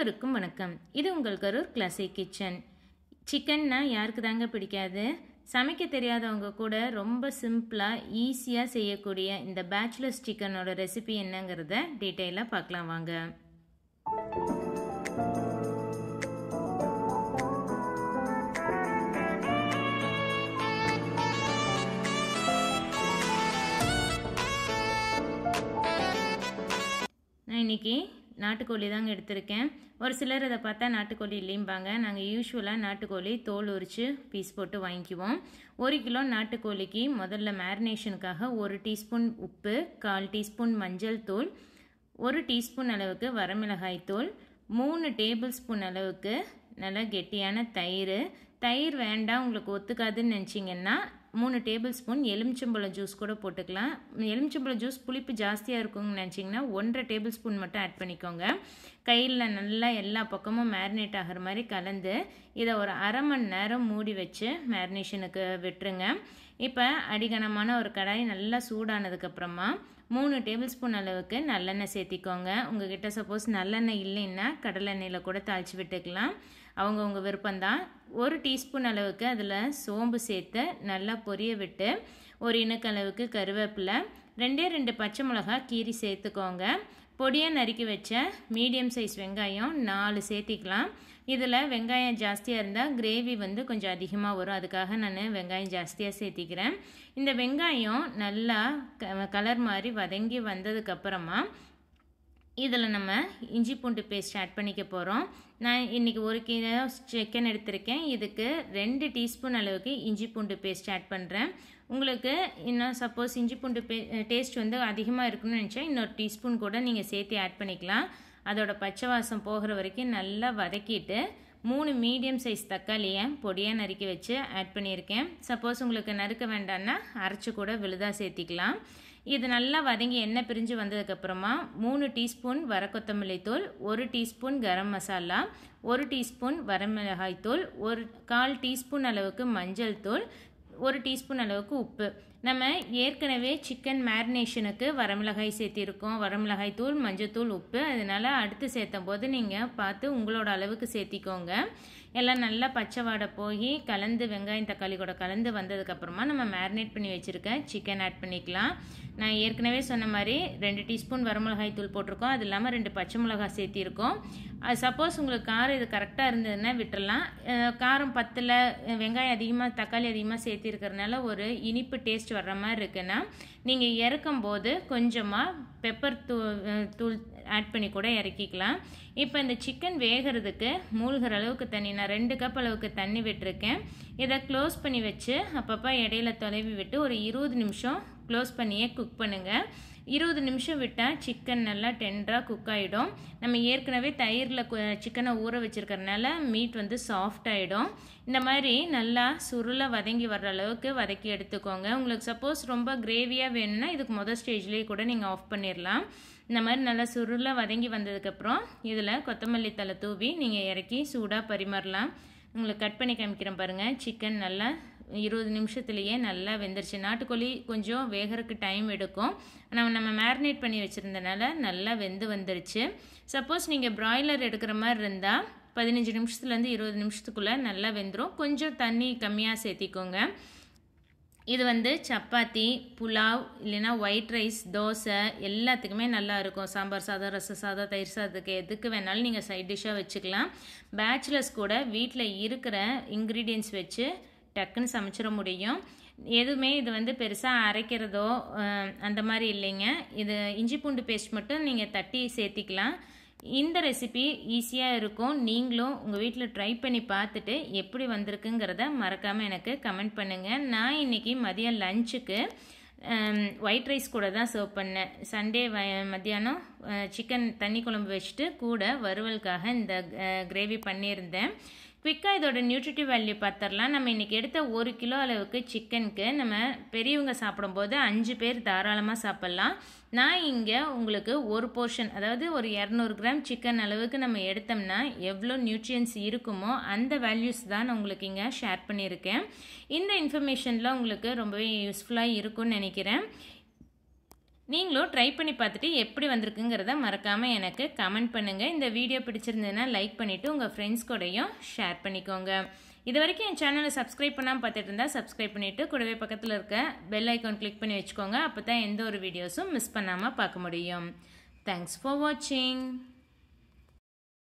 அனைவருக்கும் வணக்கம். இது உங்கள் கரூர் கிளாசிக் கிச்சன். சிக்கன்னா யாருக்கு தாங்க பிடிக்காது? சமைக்க தெரியாதவங்க கூட ரொம்ப சிம்பிளாக ஈஸியாக செய்யக்கூடிய இந்த பேச்சுலர்ஸ் சிக்கனோட ரெசிபி என்னங்கிறத டீட்டெயிலாக பார்க்கலாம் வாங்க. நான் இன்றைக்கி நாட்டுக்கோழி தாங்க எடுத்திருக்கேன். ஒரு சிலர் அதை பார்த்தா நாட்டுக்கோழி இல்லைம்பாங்க. நாங்கள் யூஸ்வலாக நாட்டுக்கோழி தோல் உரித்து பீஸ் போட்டு வாங்கிக்குவோம். 1 கிலோ நாட்டுக்கோழிக்கு முதல்ல மேரினேஷனுக்காக 1 டீஸ்பூன் உப்பு, 1/4 டீஸ்பூன் மஞ்சள் தூள், 1 டீஸ்பூன் அளவுக்கு வரமிளகாய் தூள், 3 டேபிள் ஸ்பூன் அளவுக்கு நல்லா கெட்டியான தயிர் வேண்டாம் உங்களுக்கு ஒத்துக்காதுன்னு நினச்சிங்கன்னா 3 டேபிள் ஸ்பூன் எலுமிச்சம்பழம் ஜூஸ் கூட போட்டுக்கலாம். எலுமிச்சம்பழம் ஜூஸ் புளிப்பு ஜாஸ்தியாக இருக்கும்னு நினச்சிங்கன்னா 1.5 டேபிள் ஸ்பூன் மட்டும் ஆட் பண்ணிக்கோங்க. கையில் நல்லா எல்லா பக்கமும் மேரினேட் ஆகிற மாதிரி கலந்து இதை ஒரு அரை மணி நேரம் மூடி வச்சு மேரினேஷனுக்கு விட்டுருங்க. இப்போ அடிகனமான ஒரு கடாய் நல்லா சூடானதுக்கப்புறமா 3 டேபிள் ஸ்பூன் அளவுக்கு நல்லெண்ணெய் சேர்த்திக்கோங்க. உங்ககிட்ட சப்போஸ் நல்லெண்ணெய் இல்லைன்னா கடலெண்ணெயில் கூட தாளித்து விட்டுக்கலாம். அவங்கவுங்க விருப்பம்தான். 1 டீஸ்பூன் அளவுக்கு அதில் சோம்பு சேர்த்து நல்லா பொரிய விட்டு 1 இனுக்கு அளவுக்கு கருவேப்பிலை, 2 பச்சை மிளகா கீரி சேர்த்துக்கோங்க. பொடியாக நறுக்கி வச்ச மீடியம் சைஸ் வெங்காயம் 4 சேர்த்திக்கலாம். இதில் வெங்காயம் ஜாஸ்தியாக இருந்தால் கிரேவி கொஞ்சம் அதிகமாக வரும். அதுக்காக நான் வெங்காயம் ஜாஸ்தியாக சேர்த்திக்கிறேன். இந்த வெங்காயம் நல்லா கலர் மாதிரி வதங்கி வந்ததுக்கப்புறமா இதில் நம்ம இஞ்சி பூண்டு பேஸ்ட் ஆட் பண்ணிக்க போகிறோம். நான் இன்றைக்கி 1 கிலோ சிக்கன் எடுத்திருக்கேன். இதுக்கு 2 டீஸ்பூன் அளவுக்கு இஞ்சி பூண்டு பேஸ்ட் ஆட் பண்ணுறேன். உங்களுக்கு இன்னும் சப்போஸ் இஞ்சி பூண்டு டேஸ்ட் அதிகமாக இருக்குன்னு நினச்சா இன்னொரு டீஸ்பூன் கூட நீங்கள் சேர்த்து ஆட் பண்ணிக்கலாம். அதோட பச்சை வாசம் போகிற வரைக்கும் நல்லா வதக்கிட்டு 3 மீடியம் சைஸ் தக்காளியை பொடியாக நறுக்கி வச்சு ஆட் பண்ணியிருக்கேன். சப்போஸ் உங்களுக்கு நறுக்க வேண்டான்னா அரைச்சி கூட விழுதாக சேர்த்திக்கலாம். இது நல்லா வதங்கி எண்ணெய் பிரிஞ்சு வந்ததுக்கப்புறமா 3 டீஸ்பூன் வர கொத்தமல்லி தூள், 1 டீஸ்பூன் கரம் மசாலா, 1 டீஸ்பூன் வரமிளகாய் தூள், 1/4 டீஸ்பூன் அளவுக்கு மஞ்சள் தூள், 1 டீஸ்பூன் அளவுக்கு உப்பு. நம்ம ஏற்கனவே சிக்கன் மேரினேஷனுக்கு வரமிளகாய் சேர்த்திருக்கோம். வரமிளகாய் தூள், மஞ்சள் தூள், உப்பு. அதனால் அடுத்து சேர்த்தும் போது நீங்கள் பார்த்து உங்களோட அளவுக்கு சேர்த்திக்கோங்க. எல்லாம் நல்லா பச்சை வாடை போய் கலந்து வெங்காயம் தக்காளி கூட கலந்து வந்ததுக்கப்புறமா நம்ம மேரினேட் பண்ணி வச்சுருக்க சிக்கன் ஆட் பண்ணிக்கலாம். நான் ஏற்கனவே சொன்ன மாதிரி 2 டீஸ்பூன் வரமிளகாய் தூள் போட்டிருக்கோம். அது இல்லாமல் 2 பச்சை மிளகாய் சேர்த்திருக்கோம். அது சப்போஸ் உங்களுக்கு காரம் இது கரெக்டாக இருந்ததுன்னா விட்டுடலாம். காரம் பத்தில் வெங்காயம் அதிகமாக தக்காளி அதிகமாக சேர்த்திருக்கிறதுனால ஒரு இனிப்பு டேஸ்ட் வர்ற மாதிரி இருக்குன்னா நீங்கள் இறக்கும் போது கொஞ்சமாக பெப்பர் தூள் ஆட் பண்ணி கூட இறக்கிக்கலாம். இப்போ இந்த சிக்கன் வேகிறதுக்கு மூழ்கிற அளவுக்கு தண்ணி, நான் 2 கப் அளவுக்கு தண்ணி விட்டுருக்கேன். இதை க்ளோஸ் பண்ணி வச்சு அப்பப்போ இடையில தொலைவி விட்டு ஒரு 20 நிமிஷம் க்ளோஸ் பண்ணியே குக் பண்ணுங்கள். 20 நிமிஷம் விட்டால் சிக்கன் நல்லா டெண்டராக குக் ஆகிடும். நம்ம ஏற்கனவே தயிரில் சிக்கனை ஊற வச்சுருக்கறனால மீட் சாஃப்ட் ஆகிடும். இந்த மாதிரி நல்லா சுருளை வதங்கி வர்ற அளவுக்கு வதக்கி எடுத்துக்கோங்க. உங்களுக்கு சப்போஸ் ரொம்ப கிரேவியாக வேணும்னா இதுக்கு ஸ்டேஜ்லேயே கூட நீங்கள் ஆஃப் பண்ணிடலாம். இந்த மாதிரி நல்லா சுருளை வதங்கி வந்ததுக்கப்புறம் இதில் கொத்தமல்லி தழை தூவி நீங்கள் இறக்கி சூடாக பரிமாறலாம். உங்களுக்கு கட் பண்ணி காமிக்கிறேன் பாருங்கள். சிக்கன் நல்லா 20 நிமிஷத்துலேயே நல்லா வெந்துருச்சு. நாட்டுக்கோழி கொஞ்சம் வேகிறதுக்கு டைம் எடுக்கும். நம்ம மேரினேட் பண்ணி வச்சுருந்தனால நல்லா வெந்து வந்துருச்சு. சப்போஸ் நீங்கள் பிராய்லர் எடுக்கிற மாதிரி இருந்தால் 15 நிமிஷத்துலேருந்து 20 நிமிஷத்துக்குள்ளே நல்லா வெந்துடும். கொஞ்சம் தண்ணி கம்மியாக சேர்த்திக்கோங்க. இது சப்பாத்தி, புலாவ், இல்லைன்னா ஒயிட் ரைஸ், தோசை எல்லாத்துக்குமே நல்லா இருக்கும். சாம்பார் சாதம், ரச சாதம், தயிர் சாதத்துக்கு எதுக்கு வேணாலும் நீங்கள் சைட் டிஷ்ஷாக வச்சுக்கலாம். பேச்சுலர்ஸ் கூட வீட்டில் இருக்கிற இன்க்ரீடியன்ஸ் வச்சு டக்குன்னு சமைச்சிட முடியும். எதுவுமே இது பெருசாக அரைக்கிறதோ அந்த மாதிரி இல்லைங்க. இது இஞ்சி பூண்டு பேஸ்ட் மட்டும் நீங்கள் தட்டி சேர்த்திக்கலாம். இந்த ரெசிபி ஈஸியாக இருக்கும். நீங்களும் உங்கள் வீட்டில் ட்ரை பண்ணி பார்த்துட்டு எப்படி வந்திருக்குங்கிறத மறக்காமல் எனக்கு கமெண்ட் பண்ணுங்கள். நான் இன்றைக்கி மதியம் லஞ்சுக்கு ஒயிட் ரைஸ் கூட தான் சர்வ் பண்ணேன். சண்டே மத்தியானம் சிக்கன் தண்ணி குழம்பு வச்சுட்டு கூட வறுவலுக்காக இந்த கிரேவி பண்ணியிருந்தேன். குவிக்காக இதோட நியூட்ரிட்டிவ் வேல்யூ பார்த்துடலாம். நம்ம இன்றைக்கி எடுத்த 1 கிலோ அளவுக்கு சிக்கனுக்கு நம்ம பெரியவங்க சாப்பிடும்போது 5 பேர் தாராளமாக சாப்பிட்லாம். நான் இங்கே உங்களுக்கு ஒரு போர்ஷன், அதாவது ஒரு 200 கிராம் சிக்கன் அளவுக்கு நம்ம எடுத்தோம்னா எவ்வளோ நியூட்ரியன்ஸ் இருக்குமோ அந்த வேல்யூஸ் தான் நான் உங்களுக்கு இங்கே ஷேர் பண்ணியிருக்கேன். இந்த இன்ஃபர்மேஷனில் உங்களுக்கு ரொம்பவே யூஸ்ஃபுல்லாக இருக்கும்னு நினைக்கிறேன். நீங்களும் ட்ரை பண்ணி பார்த்துட்டு எப்படி வந்திருக்குங்கிறத மறக்காமல் எனக்கு கமெண்ட் பண்ணுங்கள். இந்த வீடியோ பிடிச்சிருந்ததுன்னா லைக் பண்ணிவிட்டு உங்கள் ஃப்ரெண்ட்ஸ் கூடயும் ஷேர் பண்ணிக்கோங்க. இது வரைக்கும் என் சேனலை சப்ஸ்கிரைப் பண்ணாமல் பார்த்துட்டு இருந்தால் சப்ஸ்கிரைப் பண்ணிவிட்டு கூடவே பக்கத்தில் இருக்க பெல் ஐக்கான் கிளிக் பண்ணி வச்சுக்கோங்க. அப்போ தான் எந்த ஒரு வீடியோஸும் மிஸ் பண்ணாமல் பார்க்க முடியும். தேங்க்ஸ் ஃபார் வாட்சிங்.